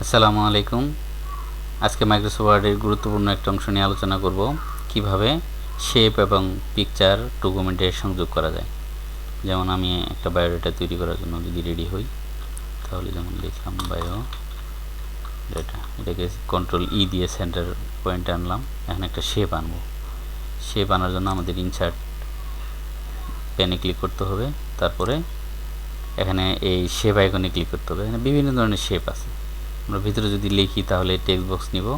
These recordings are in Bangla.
আসসালামু আলাইকুম। আজকে মাইক্রোসফট ওয়ার্ডের গুরুত্বপূর্ণ একটা অংশ নিয়ে আলোচনা করব কিভাবে শেপ এবং পিকচার ডকুমেন্টে সংযোগ করা যায়। যেমন আমি একটা বায়োডাটা তৈরি করার জন্য যদি রেডি হই, তাহলে যেমন লিখলাম বায়ো ডেটা, এটাকে কন্ট্রোল ই দিয়ে সেন্টার পয়েন্টে আনলাম। এখানে একটা শেপ আনবো। শেপ আনার জন্য আমাদের ইনসার্ট প্যানে ক্লিক করতে হবে, তারপরে এখানে এই শেপ আইকনে ক্লিক করতে হবে। এখানে বিভিন্ন ধরনের শেপ আছে। আমরা ভিতরে যদি লিখি তাহলে টেক্সট বক্স নিব,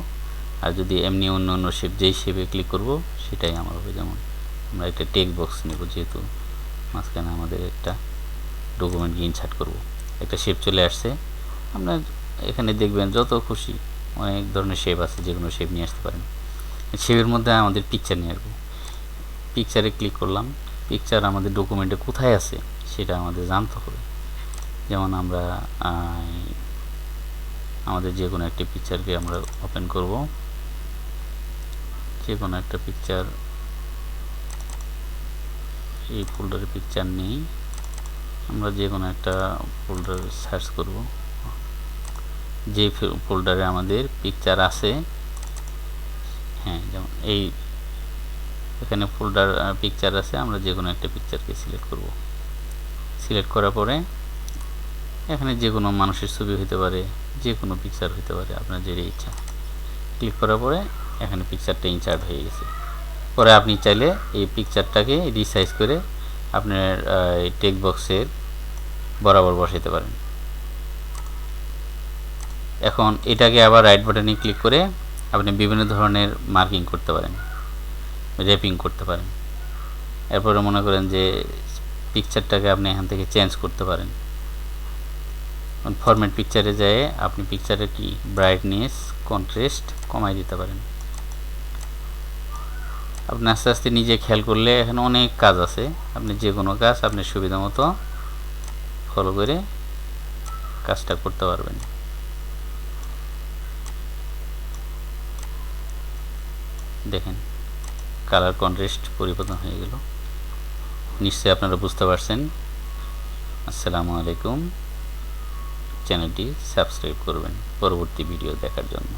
আর যদি এমনি অন্য অন্য শেপ যেই শেপে ক্লিক করব সেটাই আমার হবে। যেমন আমরা একটা টেক্সট বক্স নিব, যেহেতু মাঝখানে আমাদের একটা ডকুমেন্টকে ইনসার্ট করব। একটা শেপ চলে আসছে। আমরা এখানে দেখবেন যত খুশি অনেক ধরনের শেপ আছে, যে কোনো শেপ নিয়ে আসতে পারেন। শেপের মধ্যে আমাদের পিকচার নিয়ে আসবো। পিকচারে ক্লিক করলাম। পিকচার আমাদের ডকুমেন্টে কোথায় আছে সেটা আমাদের জানতে হবে। যেমন আমরা আমাদের যে কোনো একটা পিকচারকে আমরা ওপেন করব। যে কোনো একটা পিকচার, এই ফোল্ডারে পিকচার নেই, আমরা যে কোনো একটা ফোল্ডার সার্চ করব। যে ফোল্ডারে আমাদের পিকচার আছে, হ্যাঁ যেমন এই এখানে ফোল্ডার পিকচার আছে, আমরা যে কোনো একটা পিকচারকে সিলেক্ট করব। সিলেক্ট করার পরে এখানে যে কোনো মানুষের ছবি হতে পারে, যে কোনো পিকচার হতে পারে, আপনার যেটা ইচ্ছা। ক্লিক করার পরে এখানে পিকচারটা ইনসার্ট হয়ে গেছে। পরে আপনি চাইলে এই পিকচারটাকে রিসাইজ করে আপনার টেক্সট বক্সের বরাবর বসাতে পারেন। এখন এটাকে আবার রাইট বাটনে ক্লিক করে আপনি বিভিন্ন ধরনের মার্কিং করতে পারেন, র্যাপিং করতে পারেন। এরপরে মনে করেন যে পিকচারটাকে আপনি এখান থেকে চেঞ্জ করতে পারেন। ফরম্যাট পিকচারে যেয়ে আপনি পিকচারের কি ব্রাইটনেস, কন্ট্রাস্ট কমাই দিতে পারেন। আপনি আস্তে আস্তে নিজে খেয়াল করলে এখানে অনেক কাজ আছে। আপনি যে কোনো কাজ আপনার সুবিধা মতো ফলো করে কাজটা করতে পারবেন। দেখেন কালার কন্ট্রাস্ট পরিবর্তন হয়ে গেল। নিশ্চয়ই আপনারা বুঝতে পারছেন। আসসালামু আলাইকুম। চ্যানেলটি সাবস্ক্রাইব করবেন পরবর্তী ভিডিও দেখার জন্য।